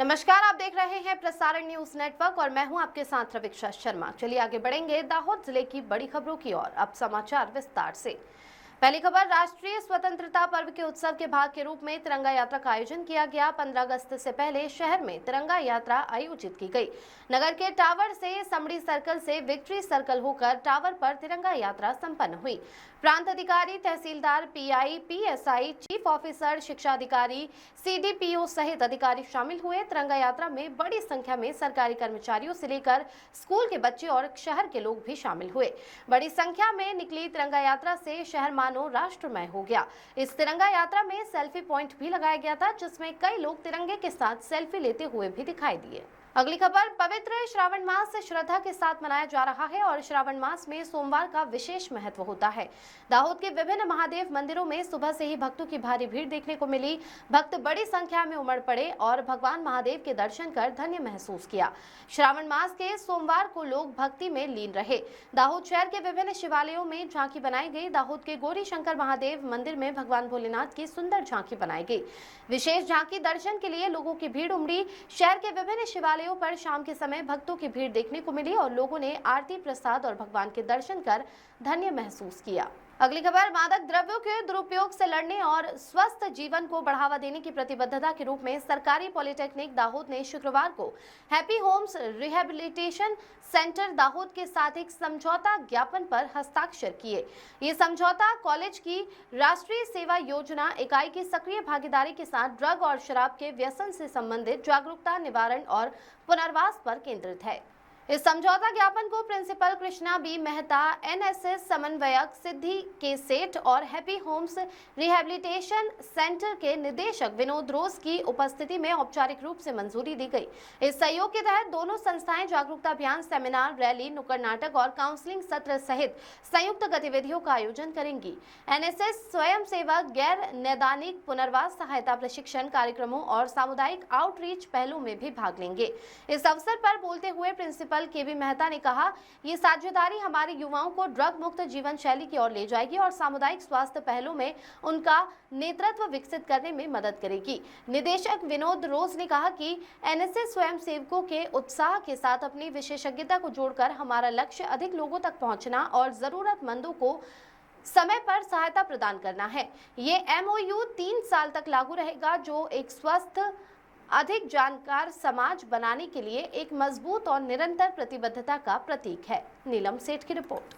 नमस्कार, आप देख रहे हैं प्रसारण न्यूज नेटवर्क और मैं हूं आपके साथ रवीक्षा शर्मा। चलिए आगे बढ़ेंगे दाहोद जिले की बड़ी खबरों की ओर। अब समाचार विस्तार से। पहली खबर, राष्ट्रीय स्वतंत्रता पर्व के उत्सव के भाग के रूप में तिरंगा यात्रा का आयोजन किया गया। 15 अगस्त से पहले शहर में तिरंगा यात्रा आयोजित की गई। नगर के टावर से समड़ी सर्कल से विक्ट्री सर्कल होकर टावर पर तिरंगा यात्रा संपन्न हुई। प्रांत अधिकारी, तहसीलदार, पीआई, पीएसआई, चीफ ऑफिसर, शिक्षा अधिकारी, सीडीपीओ सहित अधिकारी शामिल हुए। तिरंगा यात्रा में बड़ी संख्या में सरकारी कर्मचारियों से लेकर स्कूल के बच्चे और शहर के लोग भी शामिल हुए। बड़ी संख्या में निकली तिरंगा यात्रा से शहर मानो राष्ट्रमय हो गया। इस तिरंगा यात्रा में सेल्फी पॉइंट भी लगाया गया था, जिसमें कई लोग तिरंगे के साथ सेल्फी लेते हुए भी दिखाई दिए। अगली खबर, पवित्र श्रावण मास श्रद्धा के साथ मनाया जा रहा है और श्रावण मास में सोमवार का विशेष महत्व होता है। दाहोद के विभिन्न महादेव मंदिरों में सुबह से ही भक्तों की भारी भीड़ देखने को मिली। भक्त बड़ी संख्या में उमड़ पड़े और भगवान महादेव के दर्शन कर धन्य महसूस किया। श्रावण मास के सोमवार को लोग भक्ति में लीन रहे। दाहोद शहर के विभिन्न शिवालयों में झांकी बनाई गई। दाहोद के गौरी शंकर महादेव मंदिर में भगवान भोलेनाथ की सुंदर झांकी बनाई गई। विशेष झांकी दर्शन के लिए लोगों की भीड़ उमड़ी। शहर के विभिन्न शिवालयों पर शाम के समय भक्तों की भीड़ देखने को मिली और लोगों ने आरती, प्रसाद और भगवान के दर्शन कर धन्य महसूस किया। अगली खबर, मादक द्रव्यों के दुरुपयोग से लड़ने और स्वस्थ जीवन को बढ़ावा देने की प्रतिबद्धता के रूप में सरकारी पॉलिटेक्निक दाहोद ने शुक्रवार को happy homes rehabilitation centre Dahod के साथ एक समझौता ज्ञापन पर हस्ताक्षर किए। ये समझौता कॉलेज की राष्ट्रीय सेवा योजना इकाई की सक्रिय भागीदारी के साथ ड्रग और शराब के व्यसन से संबंधित जागरूकता, निवारण और पुनर्वास पर केंद्रित है। इस समझौता ज्ञापन को principal Krishna B Mehta, NSS समन्वयक सिद्धि के सेठ और हैप्पी होम्स रिहैबिलिटेशन सेंटर के निदेशक विनोद रोज की उपस्थिति में औपचारिक रूप से मंजूरी दी गई। इस सहयोग के तहत दोनों संस्थाएं जागरूकता अभियान, सेमिनार, रैली, नुक्कड़ नाटक और काउंसलिंग सत्र सहित संयुक्त गतिविधियों का आयोजन करेंगी। एनएसएस स्वयंसेवक गैर नैदानिक पुनर्वास सहायता प्रशिक्षण कार्यक्रमों और सामुदायिक आउटरीच पहलों में भी भाग लेंगे। इस अवसर पर बोलते हुए प्रिंसिपल केबी मेहता ने कहा, ये साझेदारी हमारे युवाओं को ड्रग मुक्त जीवन शैली की ओर ले जाएगी और सामुदायिक स्वास्थ्य पहलों में उनका नेतृत्व विकसित करने में मदद करेगी। निदेशक विनोद रोज ने कहा कि एनएसएस स्वयंसेवकों के उत्साह के साथ अपनी विशेषज्ञता को जोड़कर हमारा लक्ष्य अधिक लोगों तक पहुंचना और जरूरतमंदों को समय पर सहायता प्रदान करना है। ये एमओयू 3 साल तक लागू रहेगा, जो एक स्वस्थ, अधिक जानकार समाज बनाने के लिए एक मजबूत और निरंतर प्रतिबद्धता का प्रतीक है। नीलम सेठ की रिपोर्ट।